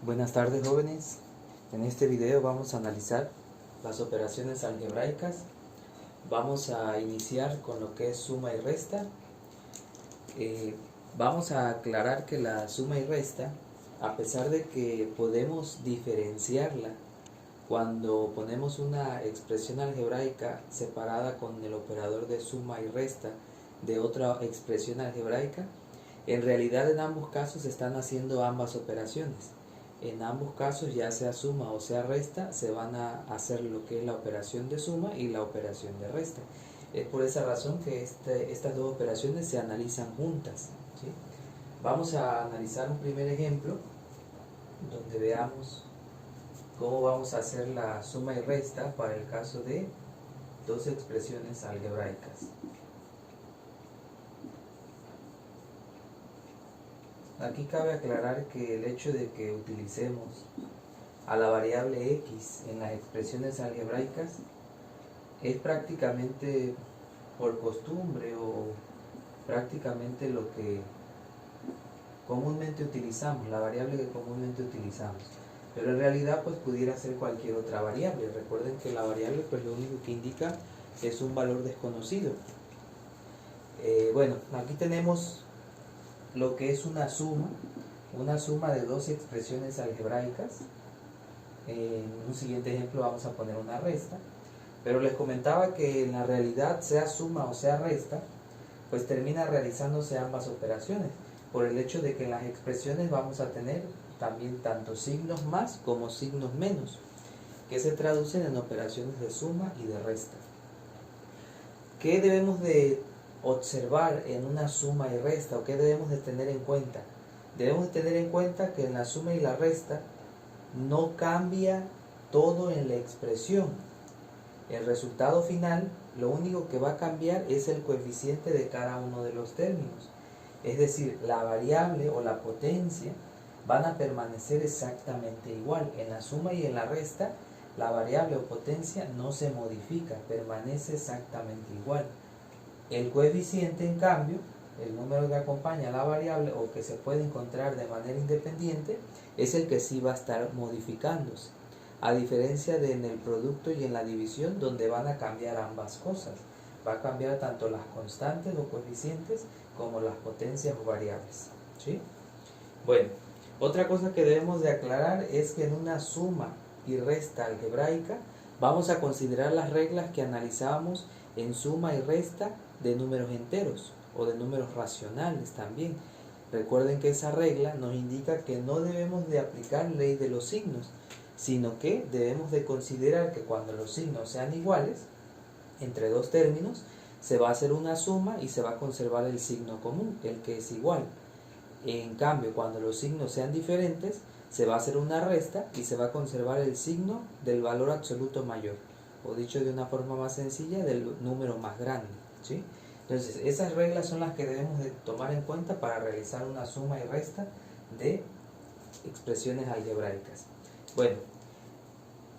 Buenas tardes, jóvenes. En este video vamos a analizar las operaciones algebraicas. Vamos a iniciar con lo que es suma y resta. Vamos a aclarar que la suma y resta, a pesar de que podemos diferenciarla cuando ponemos una expresión algebraica separada con el operador de suma y resta de otra expresión algebraica, en realidad en ambos casos se están haciendo ambas operaciones. En ambos casos, ya sea suma o sea resta, se van a hacer lo que es la operación de suma y la operación de resta. Es por esa razón que estas dos operaciones se analizan juntas, ¿sí? Vamos a analizar un primer ejemplo donde veamos cómo vamos a hacer la suma y resta para el caso de dos expresiones algebraicas. Aquí cabe aclarar que el hecho de que utilicemos a la variable x en las expresiones algebraicas es prácticamente por costumbre o prácticamente lo que comúnmente utilizamos, la variable que comúnmente utilizamos. Pero en realidad pues pudiera ser cualquier otra variable. Recuerden que la variable pues lo único que indica es un valor desconocido. Bueno, aquí tenemos lo que es una suma de dos expresiones algebraicas. En un siguiente ejemplo vamos a poner una resta, pero les comentaba que en la realidad, sea suma o sea resta, pues termina realizándose ambas operaciones, por el hecho de que en las expresiones vamos a tener también tanto signos más como signos menos, que se traducen en operaciones de suma y de resta. ¿Qué debemos de observar en una suma y resta, o qué debemos de tener en cuenta? Debemos de tener en cuenta que en la suma y la resta no cambia todo en la expresión. El resultado final, lo único que va a cambiar es el coeficiente de cada uno de los términos. Es decir, la variable o la potencia van a permanecer exactamente igual. En la suma y en la resta, la variable o potencia no se modifica, permanece exactamente igual. El coeficiente, en cambio, el número que acompaña a la variable o que se puede encontrar de manera independiente, es el que sí va a estar modificándose, a diferencia de en el producto y en la división, donde van a cambiar ambas cosas. Va a cambiar tanto las constantes o coeficientes como las potencias o variables, ¿sí? Bueno, otra cosa que debemos de aclarar es que en una suma y resta algebraica vamos a considerar las reglas que analizábamos en suma y resta de números enteros o de números racionales también. Recuerden que esa regla nos indica que no debemos de aplicar ley de los signos, sino que debemos de considerar que cuando los signos sean iguales entre dos términos, se va a hacer una suma y se va a conservar el signo común, el que es igual. En cambio, cuando los signos sean diferentes, se va a hacer una resta y se va a conservar el signo del valor absoluto mayor, o dicho de una forma más sencilla, del número más grande, ¿sí? Entonces, esas reglas son las que debemos de tomar en cuenta para realizar una suma y resta de expresiones algebraicas. Bueno,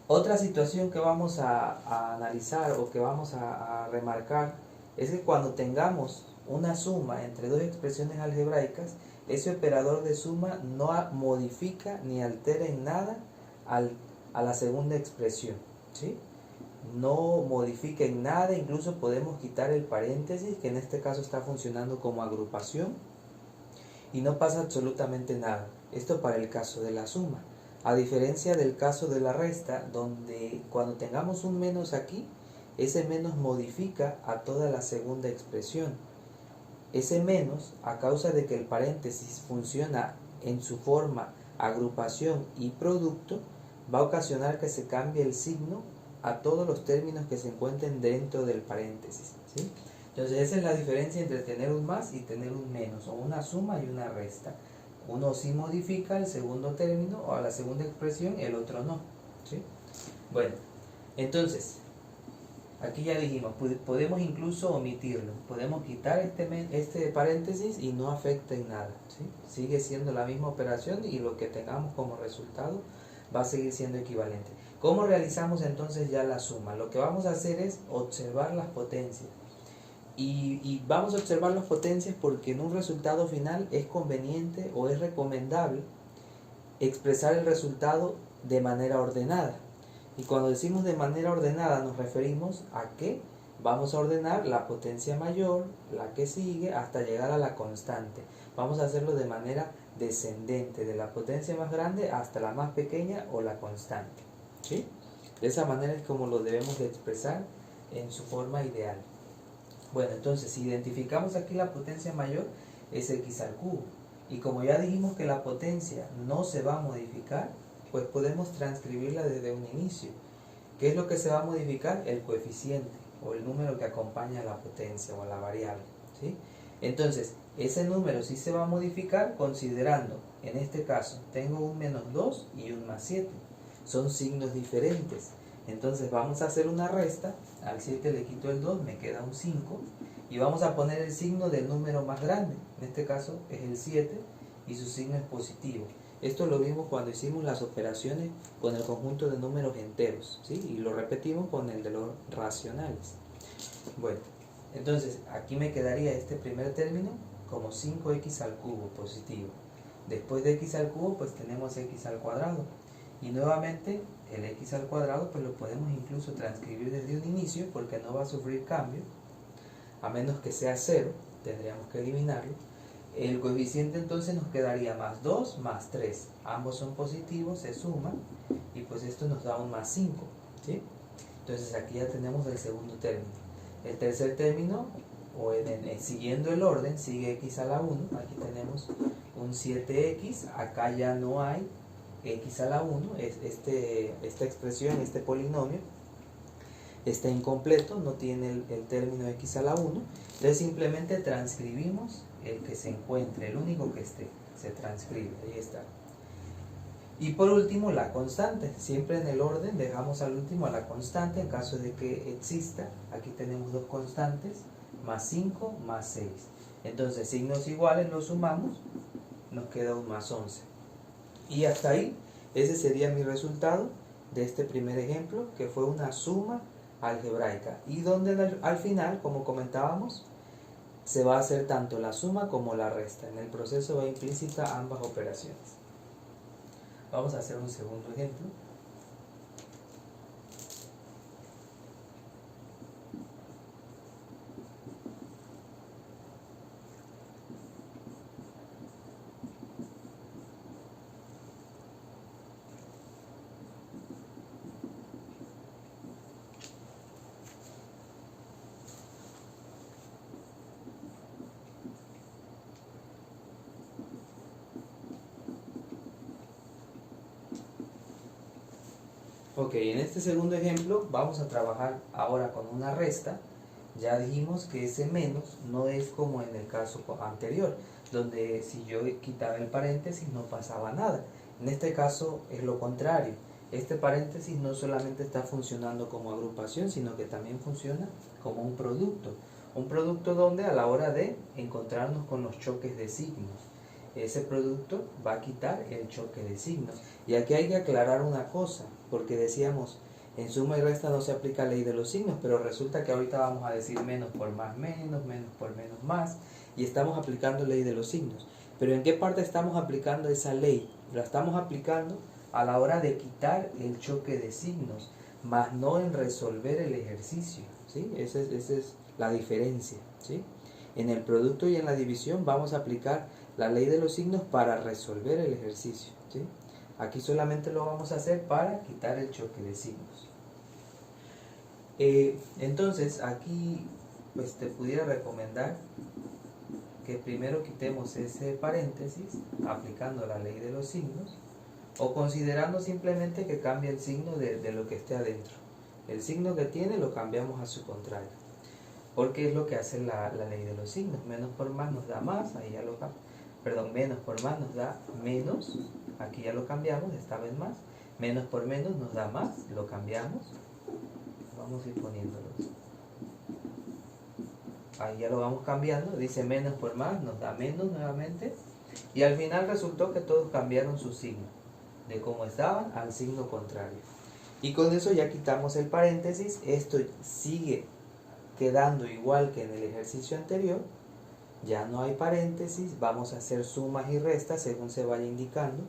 otra situación que vamos a analizar o que vamos a remarcar es que cuando tengamos una suma entre dos expresiones algebraicas, ese operador de suma no modifica ni altera en nada a la segunda expresión, ¿sí? No modifica en nada, incluso podemos quitar el paréntesis, que en este caso está funcionando como agrupación, y no pasa absolutamente nada. Esto para el caso de la suma. A diferencia del caso de la resta, donde cuando tengamos un menos aquí, ese menos modifica a toda la segunda expresión. Ese menos, a causa de que el paréntesis funciona en su forma agrupación y producto, va a ocasionar que se cambie el signo a todos los términos que se encuentren dentro del paréntesis, ¿sí? Entonces esa es la diferencia entre tener un más y tener un menos, o una suma y una resta. Uno sí modifica el segundo término o a la segunda expresión, el otro no, ¿sí? Bueno, entonces aquí ya dijimos, podemos incluso omitirlo, podemos quitar este paréntesis y no afecta en nada, ¿sí? Sigue siendo la misma operación y lo que tengamos como resultado va a seguir siendo equivalente. ¿Cómo realizamos entonces ya la suma? Lo que vamos a hacer es observar las potencias. Y vamos a observar las potencias porque en un resultado final es conveniente o es recomendable expresar el resultado de manera ordenada. Y cuando decimos de manera ordenada nos referimos a que vamos a ordenar la potencia mayor, la que sigue, hasta llegar a la constante. Vamos a hacerlo de manera descendente, de la potencia más grande hasta la más pequeña o la constante. ¿Sí? De esa manera es como lo debemos de expresar en su forma ideal. Bueno, entonces si identificamos aquí la potencia mayor es x al cubo. Y como ya dijimos que la potencia no se va a modificar, pues podemos transcribirla desde un inicio. ¿Qué es lo que se va a modificar? El coeficiente o el número que acompaña a la potencia o a la variable, ¿sí? Entonces, ese número sí se va a modificar considerando, en este caso, tengo un menos 2 y un más 7. Son signos diferentes. Entonces vamos a hacer una resta. Al 7 le quito el 2, me queda un 5. Y vamos a poner el signo del número más grande. En este caso es el 7 y su signo es positivo. Esto lo vimos cuando hicimos las operaciones con el conjunto de números enteros, ¿sí? Y lo repetimos con el de los racionales. Bueno, entonces aquí me quedaría este primer término como 5x al cubo positivo. Después de x al cubo pues tenemos x al cuadrado. Y nuevamente el x al cuadrado pues lo podemos incluso transcribir desde un inicio porque no va a sufrir cambio. A menos que sea 0, tendríamos que eliminarlo. El coeficiente entonces nos quedaría más 2 más 3. Ambos son positivos, se suman y pues esto nos da un más 5, ¿sí? Entonces aquí ya tenemos el segundo término. El tercer término, o siguiendo el orden, sigue x a la 1. Aquí tenemos un 7x, acá ya no hay x a la 1. Esta expresión, este polinomio, está incompleto, no tiene el término x a la 1. Entonces simplemente transcribimos el que se encuentre, el único que esté, se transcribe, ahí está. Y por último la constante, siempre en el orden dejamos al último a la constante en caso de que exista. Aquí tenemos dos constantes, más 5 más 6. Entonces signos iguales los sumamos, nos queda un más 11. Y hasta ahí, ese sería mi resultado de este primer ejemplo, que fue una suma algebraica. Y donde al final, como comentábamos, se va a hacer tanto la suma como la resta. En el proceso va implícita ambas operaciones. Vamos a hacer un segundo ejemplo. Ok, en este segundo ejemplo vamos a trabajar ahora con una resta. Ya dijimos que ese menos no es como en el caso anterior, donde si yo quitaba el paréntesis no pasaba nada. En este caso es lo contrario. Este paréntesis no solamente está funcionando como agrupación, sino que también funciona como un producto. Un producto donde a la hora de encontrarnos con los choques de signos, ese producto va a quitar el choque de signos. Y aquí hay que aclarar una cosa, porque decíamos, en suma y resta no se aplica ley de los signos, pero resulta que ahorita vamos a decir menos por más menos, menos por menos más, y estamos aplicando ley de los signos. Pero ¿en qué parte estamos aplicando esa ley? La estamos aplicando a la hora de quitar el choque de signos, más no en resolver el ejercicio, ¿sí? Esa es la diferencia, ¿sí? En el producto y en la división vamos a aplicar la ley de los signos para resolver el ejercicio, ¿sí? Aquí solamente lo vamos a hacer para quitar el choque de signos. Entonces aquí pues te pudiera recomendar que primero quitemos ese paréntesis aplicando la ley de los signos, o considerando simplemente que cambia el signo de lo que esté adentro. El signo que tiene lo cambiamos a su contrario, porque es lo que hace la ley de los signos. Menos por más nos da más, ahí ya lo cambiamos. Perdón, menos por más nos da menos, aquí ya lo cambiamos, esta vez más. Menos por menos nos da más, lo cambiamos. Vamos a ir poniéndolos. Ahí ya lo vamos cambiando, dice menos por más, nos da menos nuevamente. Y al final resultó que todos cambiaron su signo, de cómo estaban al signo contrario. Y con eso ya quitamos el paréntesis, esto sigue quedando igual que en el ejercicio anterior. Ya no hay paréntesis, vamos a hacer sumas y restas según se vaya indicando.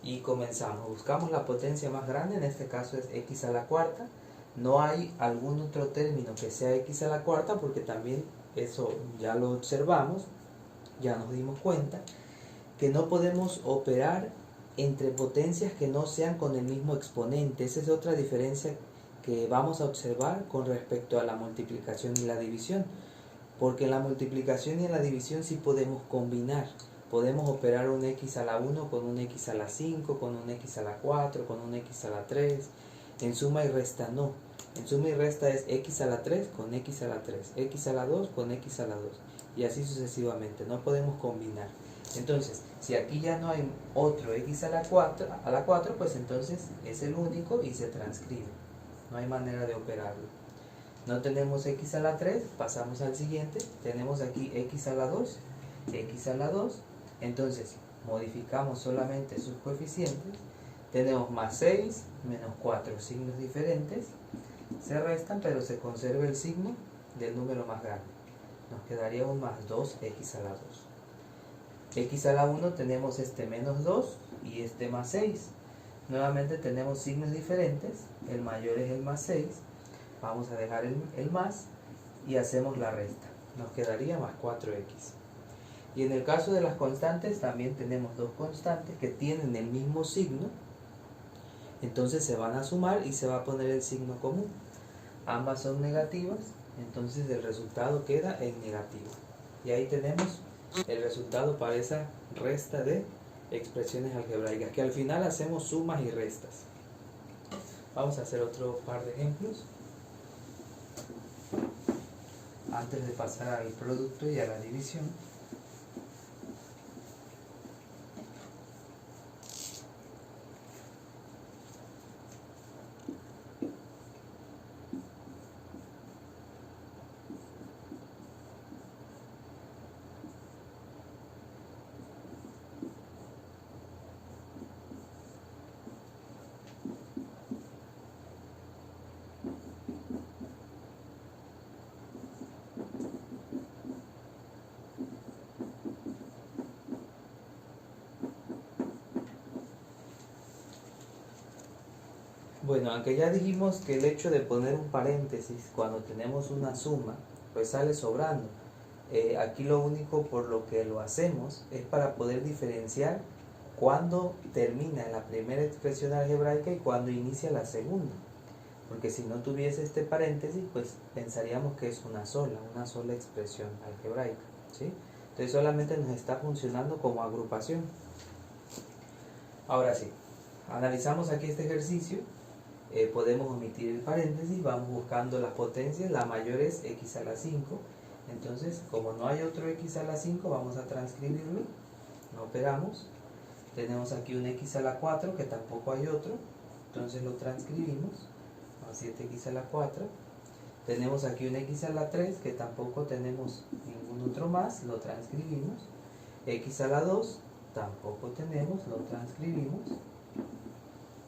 y comenzamos. Buscamos la potencia más grande, en este caso es x a la cuarta. No hay algún otro término que sea x a la cuarta porque también eso ya lo observamos, ya nos dimos cuenta que no podemos operar entre potencias que no sean con el mismo exponente. Esa es otra diferencia que vamos a observar con respecto a la multiplicación y la división, porque en la multiplicación y en la división sí podemos combinar. Podemos operar un x a la 1 con un x a la 5, con un x a la 4, con un x a la 3. En suma y resta no. En suma y resta es x a la 3 con x a la 3, x a la 2 con x a la 2, y así sucesivamente. No podemos combinar. Entonces, si aquí ya no hay otro x a la 4, pues entonces es el único y se transcribe. No hay manera de operarlo. No tenemos x a la 3, pasamos al siguiente. Tenemos aquí x a la 2, x a la 2. Entonces, modificamos solamente sus coeficientes. Tenemos más 6, menos 4, signos diferentes. Se restan, pero se conserva el signo del número más grande. Nos quedaría un más 2x a la 2. X a la 1 tenemos este menos 2 y este más 6. Nuevamente tenemos signos diferentes. El mayor es el más 6. Vamos a dejar el más y hacemos la resta. Nos quedaría más 4x. Y en el caso de las constantes también tenemos dos constantes que tienen el mismo signo. Entonces se van a sumar y se va a poner el signo común. Ambas son negativas, entonces el resultado queda en negativo. Y ahí tenemos el resultado para esa resta de expresiones algebraicas, que al final hacemos sumas y restas. Vamos a hacer otro par de ejemplos antes de pasar al producto y a la división. Bueno, aunque ya dijimos que el hecho de poner un paréntesis cuando tenemos una suma, pues sale sobrando. Aquí lo único por lo que lo hacemos es para poder diferenciar cuándo termina la primera expresión algebraica y cuándo inicia la segunda. Porque si no tuviese este paréntesis, pues pensaríamos que es una sola expresión algebraica, ¿sí? Entonces solamente nos está funcionando como agrupación. Ahora sí, analizamos aquí este ejercicio. Podemos omitir el paréntesis, vamos buscando las potencias. La mayor es x a la 5, entonces como no hay otro x a la 5 vamos a transcribirlo, no operamos. Tenemos aquí un x a la 4 que tampoco hay otro, entonces lo transcribimos, más 7x a la 4. Tenemos aquí un x a la 3 que tampoco tenemos ningún otro más, lo transcribimos. X a la 2 tampoco tenemos, lo transcribimos.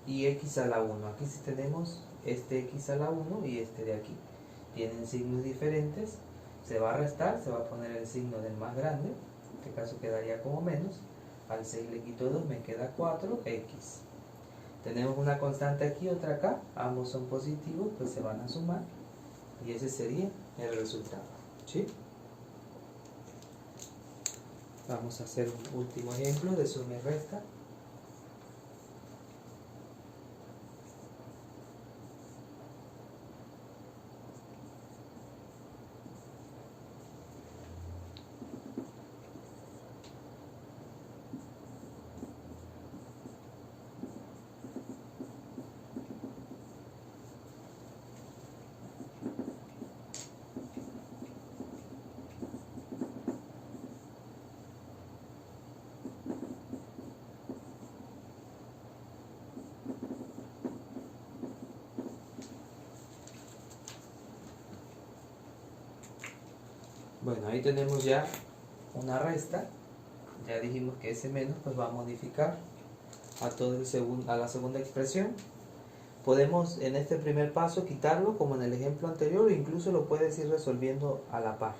Y x a la 1, aquí sí tenemos este x a la 1 y este de aquí. Tienen signos diferentes, se va a restar, se va a poner el signo del más grande, en este caso quedaría como menos. Al 6 le quito 2, me queda 4x. Tenemos una constante aquí, otra acá, ambos son positivos, pues se van a sumar y ese sería el resultado, ¿sí? Vamos a hacer un último ejemplo de suma y resta. Bueno, ahí tenemos ya una resta. Ya dijimos que ese menos pues va a modificar a la segunda expresión. Podemos en este primer paso quitarlo como en el ejemplo anterior, o incluso lo puedes ir resolviendo a la par.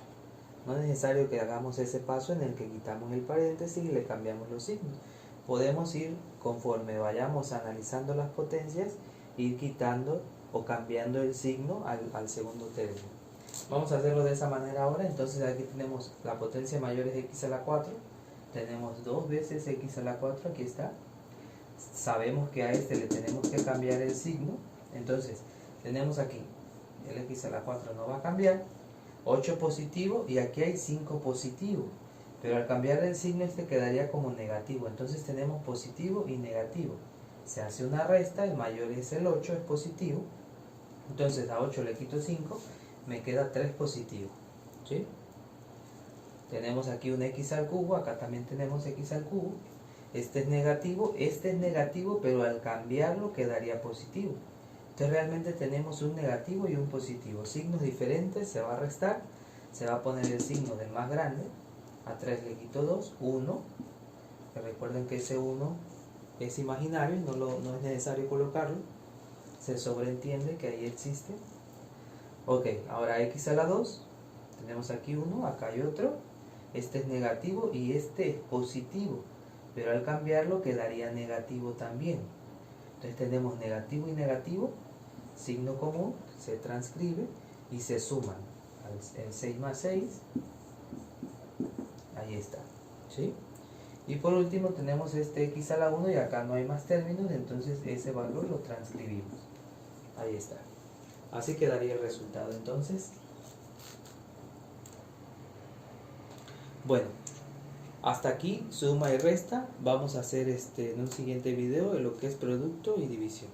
No es necesario que hagamos ese paso en el que quitamos el paréntesis y le cambiamos los signos. podemos ir, conforme vayamos analizando las potencias, ir quitando o cambiando el signo al segundo término. Vamos a hacerlo de esa manera ahora. Entonces aquí tenemos la potencia mayor es x a la 4, tenemos 2 veces x a la 4, aquí está. Sabemos que a este le tenemos que cambiar el signo, entonces tenemos aquí el x a la 4 no va a cambiar, 8 positivo y aquí hay 5 positivo, pero al cambiar el signo este quedaría como negativo, entonces tenemos positivo y negativo, se hace una resta, el mayor es el 8, es positivo, entonces a 8 le quito 5, me queda 3 positivo, ¿sí? Tenemos aquí un x al cubo, acá también tenemos x al cubo, este es negativo, pero al cambiarlo quedaría positivo. Entonces realmente tenemos un negativo y un positivo, signos diferentes, se va a restar, se va a poner el signo del más grande, a 3 le quito 2, 1, recuerden que ese 1 es imaginario, no es necesario colocarlo, se sobreentiende que ahí existe. Ok, ahora x a la 2, tenemos aquí uno, acá hay otro, este es negativo y este es positivo, pero al cambiarlo quedaría negativo también. Entonces tenemos negativo y negativo, signo común, se transcribe y se suman. El 6 más 6, ahí está, ¿sí? Y por último tenemos este x a la 1 y acá no hay más términos, entonces ese valor lo transcribimos. Ahí está. Así quedaría el resultado entonces. Bueno, hasta aquí suma y resta. Vamos a hacer en un siguiente video lo que es producto y división.